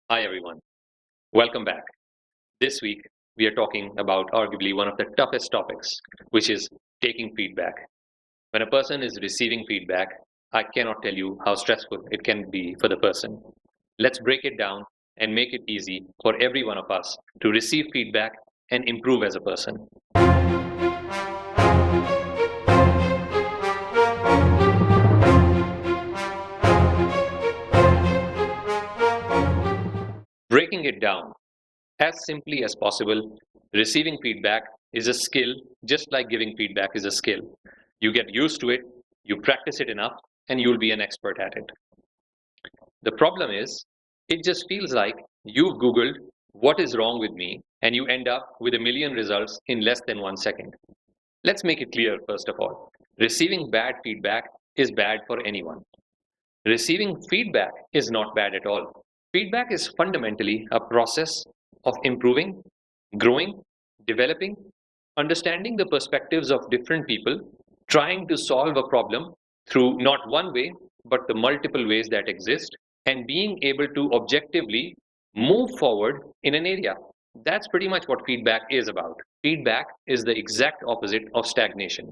Hi everyone, welcome back. This week we are talking about arguably one of the toughest topics, which is taking feedback. When a person is receiving feedback, I cannot tell you how stressful it can be for the person. Let's break it down and make it easy for every one of us to receive feedback and improve as a person. Breaking it down as simply as possible, receiving feedback is a skill, just like giving feedback is a skill. You get used to it, you practice it enough, and you'll be an expert at it. The problem is, it just feels like you've Googled what is wrong with me, and you end up with a million results in less than 1 second. Let's make it clear, first of all. Receiving bad feedback is bad for anyone. Receiving feedback is not bad at all. Feedback is fundamentally a process of improving, growing, developing, understanding the perspectives of different people, trying to solve a problem through not one way, but the multiple ways that exist, and being able to objectively move forward in an area. That's pretty much what feedback is about. Feedback is the exact opposite of stagnation.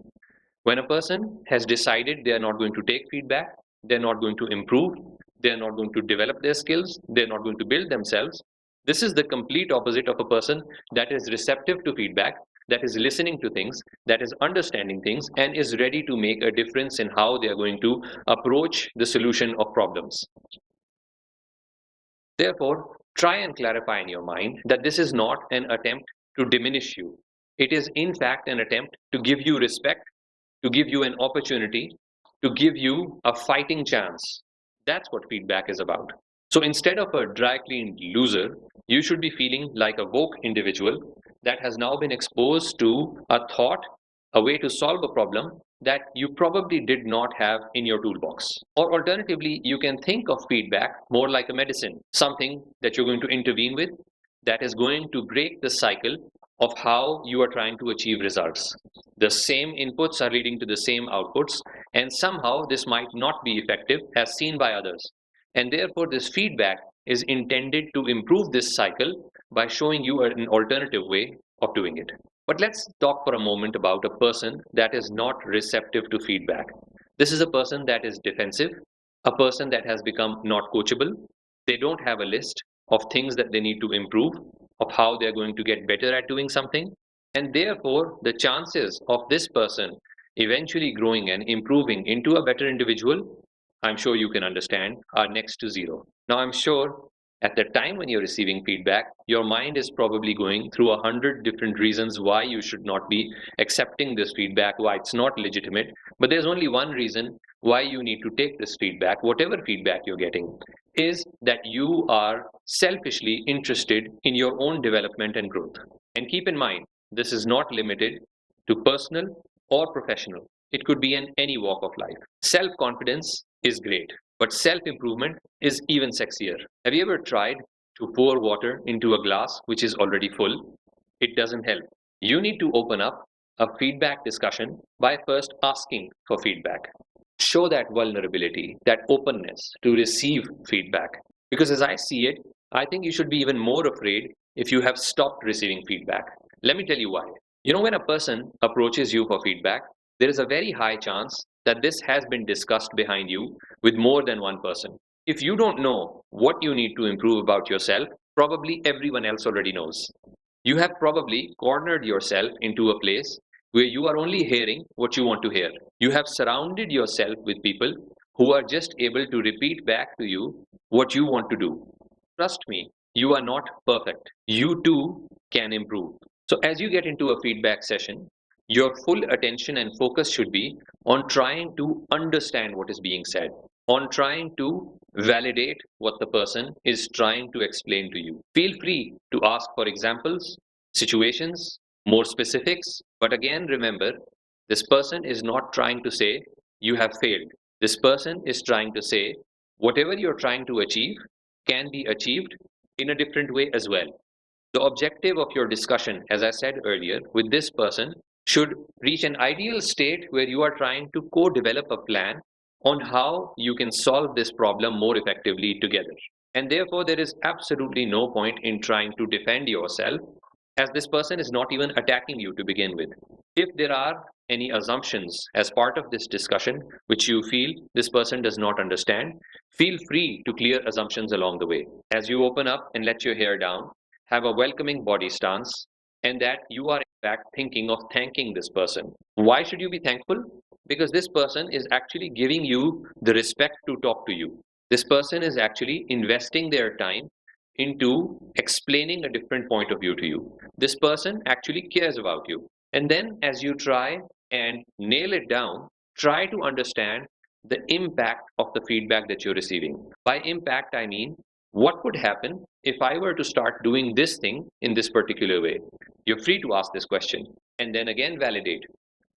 When a person has decided they are not going to take feedback, they're not going to improve, they're not going to develop their skills, they're not going to build themselves, this is the complete opposite of a person that is receptive to feedback, that is listening to things, that is understanding things, and is ready to make a difference in how they are going to approach the solution of problems. Therefore, try and clarify in your mind that this is not an attempt to diminish you. It is, in fact, an attempt to give you respect, to give you an opportunity, to give you a fighting chance. That's what feedback is about. So instead of a dry cleaned loser, you should be feeling like a woke individual that has now been exposed to a thought, a way to solve a problem that you probably did not have in your toolbox. Or alternatively, you can think of feedback more like a medicine, something that you're going to intervene with that is going to break the cycle of how you are trying to achieve results. The same inputs are leading to the same outputs, and somehow this might not be effective as seen by others. And therefore, this feedback is intended to improve this cycle by showing you an alternative way of doing it. But let's talk for a moment about a person that is not receptive to feedback. This is a person that is defensive, a person that has become not coachable. They don't have a list of things that they need to improve, of how they're going to get better at doing something. And therefore, the chances of this person eventually growing and improving into a better individual, I'm sure you can understand, are next to zero. Now, I'm sure at the time when you're receiving feedback, your mind is probably going through 100 different reasons why you should not be accepting this feedback, why it's not legitimate. But there's only one reason why you need to take this feedback, whatever feedback you're getting, is that you are selfishly interested in your own development and growth. And keep in mind, this is not limited to personal or professional. It could be in any walk of life. Self-confidence is great, but self-improvement is even sexier. Have you ever tried to pour water into a glass which is already full? It doesn't help. You need to open up a feedback discussion by first asking for feedback. Show that vulnerability, that openness to receive feedback. Because as I see it, I think you should be even more afraid if you have stopped receiving feedback. Let me tell you why. When a person approaches you for feedback, there is a very high chance that this has been discussed behind you with more than one person. If you don't know what you need to improve about yourself, probably everyone else already knows. You have probably cornered yourself into a place where you are only hearing what you want to hear. You have surrounded yourself with people who are just able to repeat back to you what you want to do. Trust me, you are not perfect. You too can improve. So as you get into a feedback session, your full attention and focus should be on trying to understand what is being said, on trying to validate what the person is trying to explain to you. Feel free to ask for examples, situations, more specifics, but again, remember, this person is not trying to say you have failed. This person is trying to say whatever you're trying to achieve can be achieved in a different way as well. The objective of your discussion, as I said earlier, with this person should reach an ideal state where you are trying to co-develop a plan on how you can solve this problem more effectively together. And therefore, there is absolutely no point in trying to defend yourself, as this person is not even attacking you to begin with. If there are any assumptions as part of this discussion which you feel this person does not understand, feel free to clear assumptions along the way. As you open up and let your hair down, have a welcoming body stance, and that you are in fact thinking of thanking this person. Why should you be thankful? Because this person is actually giving you the respect to talk to you. This person is actually investing their time into explaining a different point of view to you. This person actually cares about you. And then as you try and nail it down, try to understand the impact of the feedback that you're receiving. By impact, I mean, what would happen if I were to start doing this thing in this particular way? You're free to ask this question and then again validate.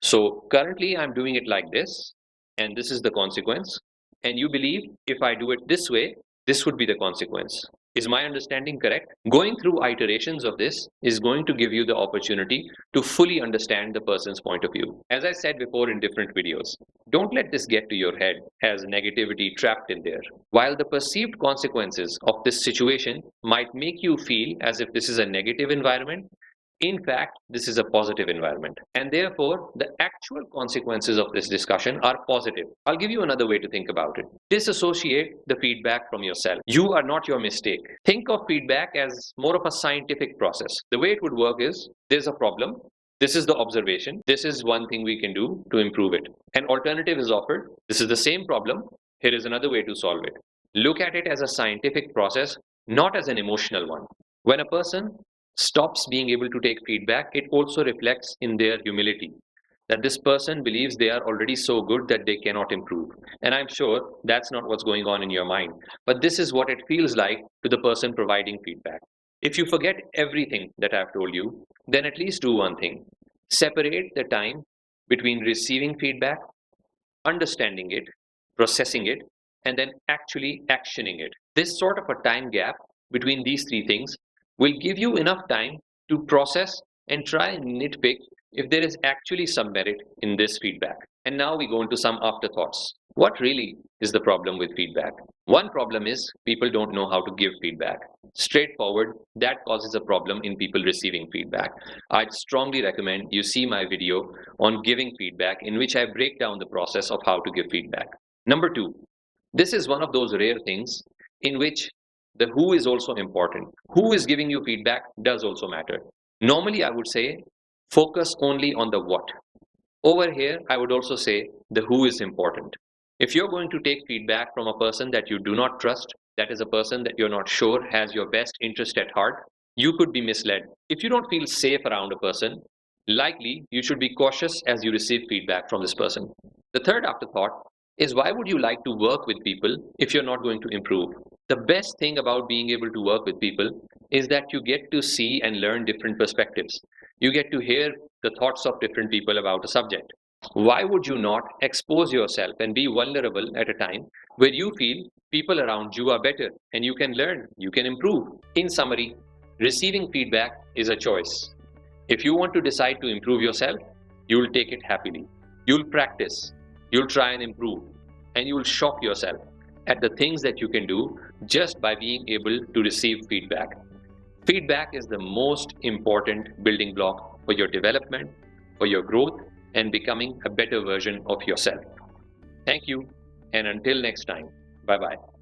So currently I'm doing it like this, and this is the consequence. And you believe if I do it this way, this would be the consequence. Is my understanding correct? Going through iterations of this is going to give you the opportunity to fully understand the person's point of view. As I said before in different videos, don't let this get to your head as negativity trapped in there. While the perceived consequences of this situation might make you feel as if this is a negative environment, in fact, this is a positive environment. And therefore, the actual consequences of this discussion are positive. I'll give you another way to think about it. Disassociate the feedback from yourself. You are not your mistake. Think of feedback as more of a scientific process. The way it would work is there's a problem. This is the observation. This is one thing we can do to improve it. An alternative is offered. This is the same problem. Here is another way to solve it. Look at it as a scientific process, not as an emotional one. When a person stops being able to take feedback, it also reflects in their humility, that this person believes they are already so good that they cannot improve. And I'm sure that's not what's going on in your mind, but this is what it feels like to the person providing feedback. If you forget everything that I've told you, then at least do one thing. Separate the time between receiving feedback, understanding it, processing it, and then actually actioning it. This sort of a time gap between these three things will give you enough time to process and try and nitpick if there is actually some merit in this feedback. And now we go into some afterthoughts. What really is the problem with feedback? One problem is people don't know how to give feedback. Straightforward, that causes a problem in people receiving feedback. I'd strongly recommend you see my video on giving feedback, in which I break down the process of how to give feedback. Number two, this is one of those rare things in which the who is also important. Who is giving you feedback does also matter. Normally, I would say focus only on the what. Over here, I would also say the who is important. If you're going to take feedback from a person that you do not trust, that is a person that you're not sure has your best interest at heart, you could be misled. If you don't feel safe around a person, likely you should be cautious as you receive feedback from this person. The third afterthought is, why would you like to work with people if you're not going to improve? The best thing about being able to work with people is that you get to see and learn different perspectives. You get to hear the thoughts of different people about a subject. Why would you not expose yourself and be vulnerable at a time where you feel people around you are better and you can learn, you can improve? In summary, receiving feedback is a choice. If you want to decide to improve yourself, you will take it happily. You'll practice, you'll try and improve, and you will shock yourself at the things that you can do just by being able to receive feedback. Feedback is the most important building block for your development, for your growth, and becoming a better version of yourself. Thank you, and until next time, bye-bye.